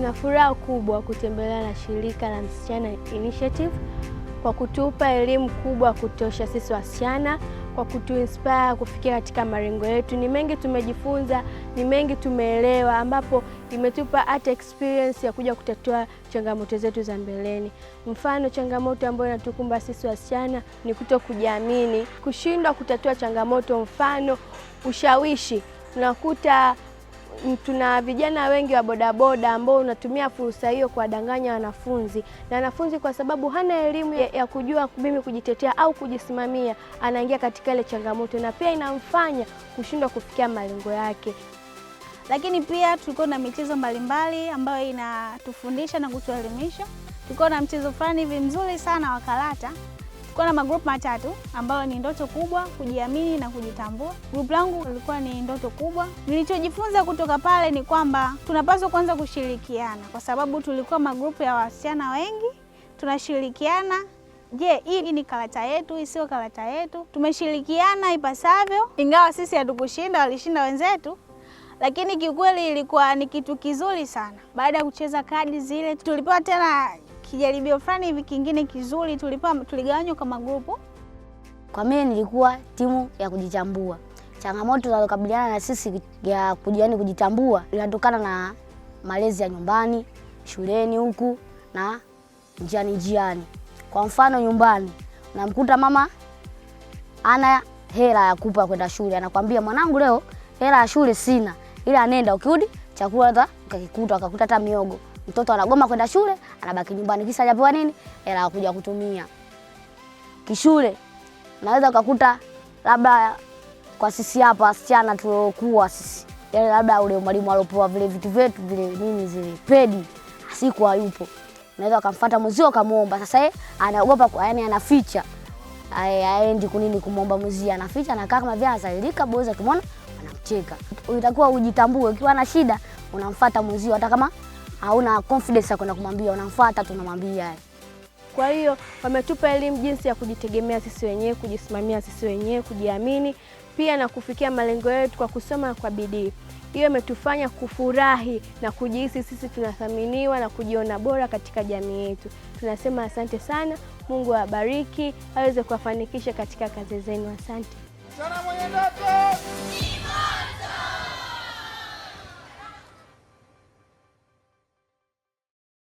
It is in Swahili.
Tuna furaha kubwa kutembelewa na shirika la Msichana Initiative kwa kutupa elimu kubwa kutosha sisi wasichana, kwa kutuinspire kufikia katika malengo yetu. Ni mengi tumejifunza, ni mengi tumeelewa, ambapo imetupa hata experience ya kuja kutatua changamoto zetu za mbeleni. Mfano, changamoto ambayo inatukumba sisi wasichana ni kutokujiamini, kushindwa kutatua changamoto. Mfano, ushawishi. Unakuta tuna vijana wengi wa bodaboda ambao unatumia fursa hiyo kuwadanganya wanafunzi, na wanafunzi kwa sababu hana elimu ya kujua mimi kujitetea au kujisimamia, anaingia katika ile changamoto na pia inamfanya kushindwa kufikia malengo yake. Lakini pia tulikuwa na michezo mbalimbali ambayo inatufundisha na kutuelimisha. Tulikuwa na mchezo fulani hivi mzuri sana wa karata. Tulikuwa na magrupu matatu ambayo ni ndoto kubwa, kujiamini na kujitambua. Grupu langu lilikuwa ni ndoto kubwa. Nilichojifunza kutoka pale ni kwamba tunapaswa kwanza kushirikiana, kwa sababu tulikuwa magrupu ya wasichana wengi, tunashirikiana. Je, hii ni karata yetu, hii sio karata yetu? Tumeshirikiana ipasavyo, ingawa sisi hatukushinda, walishinda wenzetu. Lakini kiukweli ilikuwa ni kitu kizuri sana. Baada ya kucheza kadi zile, tulipewa tena kijaribio fulani hivi kingine kizuri, tuligawanywa kama grupu. Kwa mimi nilikuwa timu ya kujitambua. Changamoto zinazokabiliana na sisi ya kujitambua inatokana na malezi ya nyumbani, shuleni huku na njiani. Kwa mfano, nyumbani unamkuta mama ana hela ya kupa kwenda shule, anakuambia mwanangu, leo hela ya shule sina, ila nenda ukirudi chakula akakuta hata miogo. Mtoto anagoma kwenda shule, anabaki nyumbani, kisa hajapewa nini? Hela kuja kutumia. Kishule naweza ukakuta labda kwa sisi hapa wasichana tuliokuwa sisi, yale labda ule mwalimu alopoa vile vitu vyetu vile nini zile pedi siku hayupo, naweza ukamfuata mzio kumuomba. Sasa yeye anaogopa, yani anaficha, aendi kunini kumuomba mzio, anaficha na kama vya zailika boza, kimona anamcheka. Unatakiwa ujitambue, ukiwa na shida unamfuata mzio, hata kama hauna confidence ya kwenda kumwambia, unamfuata tunamwambia. Kwa hiyo wametupa elimu jinsi ya kujitegemea sisi wenyewe, kujisimamia sisi wenyewe, kujiamini pia na kufikia malengo yetu kwa kusoma na kwa bidii. Hiyo imetufanya kufurahi na kujihisi sisi tunathaminiwa na kujiona bora katika jamii yetu. Tunasema asante sana, Mungu awabariki, aweze kuwafanikisha katika kazi zenu. Asante. Msichana mwenye ndoto.